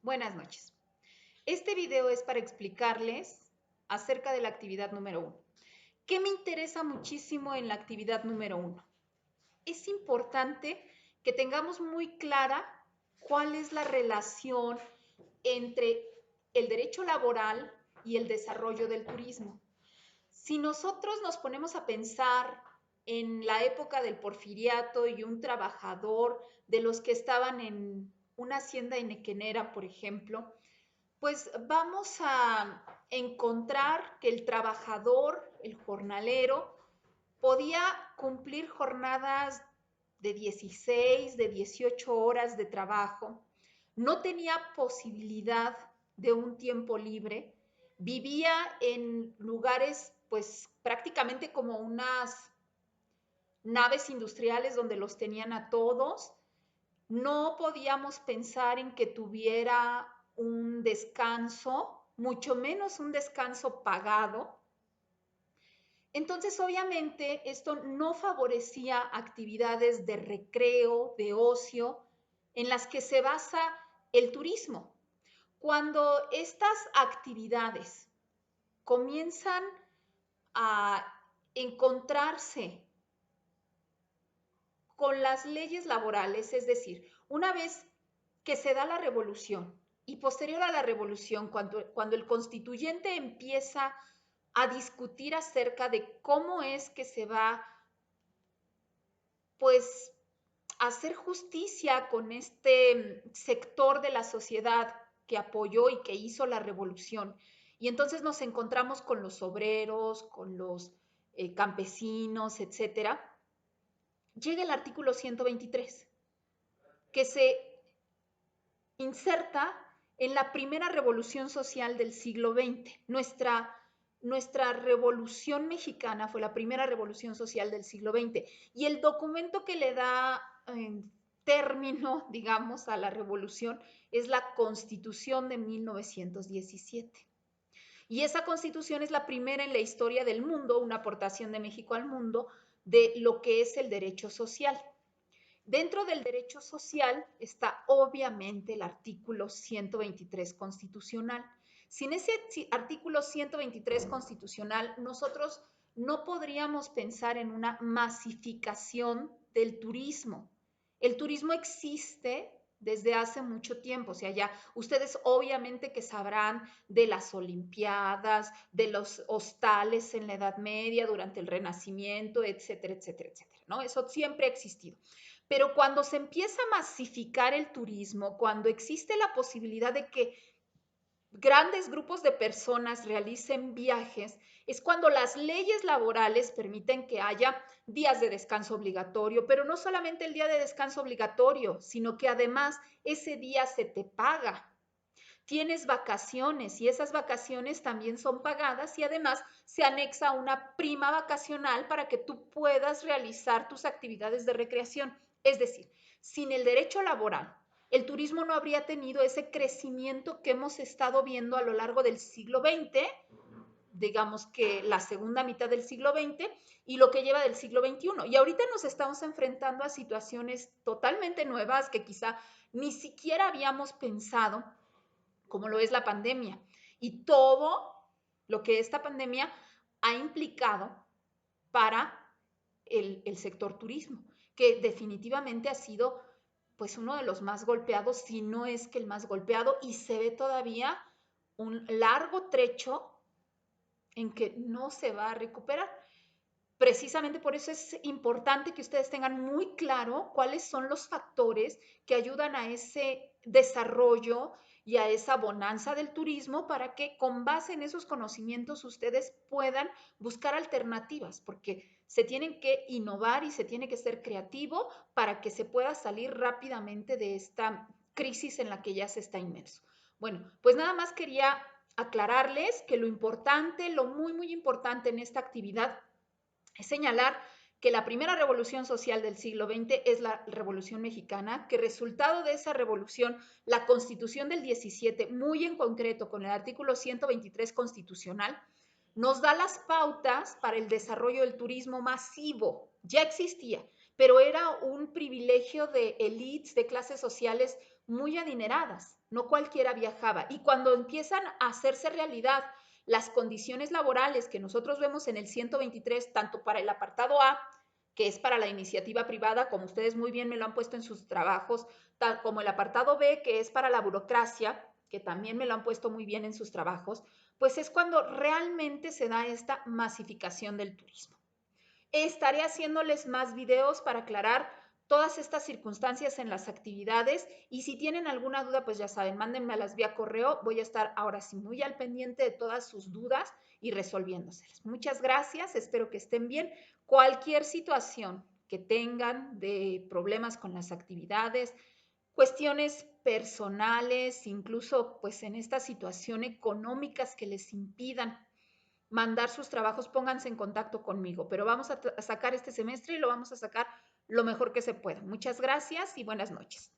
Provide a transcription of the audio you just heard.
Buenas noches. Este video es para explicarles acerca de la actividad número 1. ¿Qué me interesa muchísimo en la actividad número 1? Es importante que tengamos muy clara cuál es la relación entre el derecho laboral y el desarrollo del turismo. Si nosotros nos ponemos a pensar en la época del porfiriato y un trabajador de los que estaban en una hacienda henequenera, por ejemplo, pues vamos a encontrar que el trabajador, el jornalero, podía cumplir jornadas de 16, de 18 horas de trabajo, no tenía posibilidad de un tiempo libre, vivía en lugares pues prácticamente como unas naves industriales donde los tenían a todos, no podíamos pensar en que tuviera un descanso, mucho menos un descanso pagado. Entonces, obviamente, esto no favorecía actividades de recreo, de ocio, en las que se basa el turismo. Cuando estas actividades comienzan a encontrarse con las leyes laborales, es decir, una vez que se da la revolución y posterior a la revolución, cuando el constituyente empieza a discutir acerca de cómo es que se va, pues, a hacer justicia con este sector de la sociedad que apoyó y que hizo la revolución. Y entonces nos encontramos con los obreros, con los campesinos, etcétera. Llega el artículo 123, que se inserta en la primera revolución social del siglo XX. Nuestra revolución mexicana fue la primera revolución social del siglo XX y el documento que le da término, digamos, a la revolución es la Constitución de 1917. Y esa constitución es la primera en la historia del mundo, una aportación de México al mundo, de lo que es el derecho social. Dentro del derecho social está obviamente el artículo 123 constitucional. Sin ese artículo 123 constitucional, nosotros no podríamos pensar en una masificación del turismo. El turismo existe desde hace mucho tiempo, o sea, ya ustedes obviamente que sabrán de las Olimpiadas, de los hostales en la Edad Media, durante el Renacimiento, etcétera, etcétera, etcétera, ¿no? Eso siempre ha existido. Pero cuando se empieza a masificar el turismo, cuando existe la posibilidad de que grandes grupos de personas realicen viajes, es cuando las leyes laborales permiten que haya días de descanso obligatorio, pero no solamente el día de descanso obligatorio, sino que además ese día se te paga. Tienes vacaciones y esas vacaciones también son pagadas y además se anexa una prima vacacional para que tú puedas realizar tus actividades de recreación. Es decir, sin el derecho laboral, el turismo no habría tenido ese crecimiento que hemos estado viendo a lo largo del siglo XX, digamos que la segunda mitad del siglo XX y lo que lleva del siglo XXI. Y ahorita nos estamos enfrentando a situaciones totalmente nuevas que quizá ni siquiera habíamos pensado, como lo es la pandemia. Y todo lo que esta pandemia ha implicado para el sector turismo, que definitivamente ha sido pues uno de los más golpeados, si no es que el más golpeado, y se ve todavía un largo trecho en que no se va a recuperar. Precisamente por eso es importante que ustedes tengan muy claro cuáles son los factores que ayudan a ese desarrollo y a esa bonanza del turismo para que con base en esos conocimientos ustedes puedan buscar alternativas, porque se tienen que innovar y se tiene que ser creativo para que se pueda salir rápidamente de esta crisis en la que ya se está inmerso. Bueno, pues nada más quería aclararles que lo importante, lo muy, muy importante en esta actividad es señalar que la primera revolución social del siglo XX es la Revolución Mexicana, que resultado de esa revolución, la Constitución del 17, muy en concreto con el artículo 123 constitucional, nos da las pautas para el desarrollo del turismo masivo. Ya existía, pero era un privilegio de élites, de clases sociales muy adineradas. No cualquiera viajaba. Y cuando empiezan a hacerse realidad las condiciones laborales que nosotros vemos en el 123, tanto para el apartado A, que es para la iniciativa privada, como ustedes muy bien me lo han puesto en sus trabajos, tal como el apartado B, que es para la burocracia, que también me lo han puesto muy bien en sus trabajos, pues es cuando realmente se da esta masificación del turismo. Estaré haciéndoles más videos para aclarar todas estas circunstancias en las actividades y si tienen alguna duda, pues ya saben, mándenme a las vía correo. Voy a estar ahora sí muy al pendiente de todas sus dudas y resolviéndoselas. Muchas gracias, espero que estén bien. Cualquier situación que tengan de problemas con las actividades, cuestiones personales, incluso pues en esta situación económicas que les impidan mandar sus trabajos, pónganse en contacto conmigo, pero vamos a sacar este semestre y lo vamos a sacar lo mejor que se pueda. Muchas gracias y buenas noches.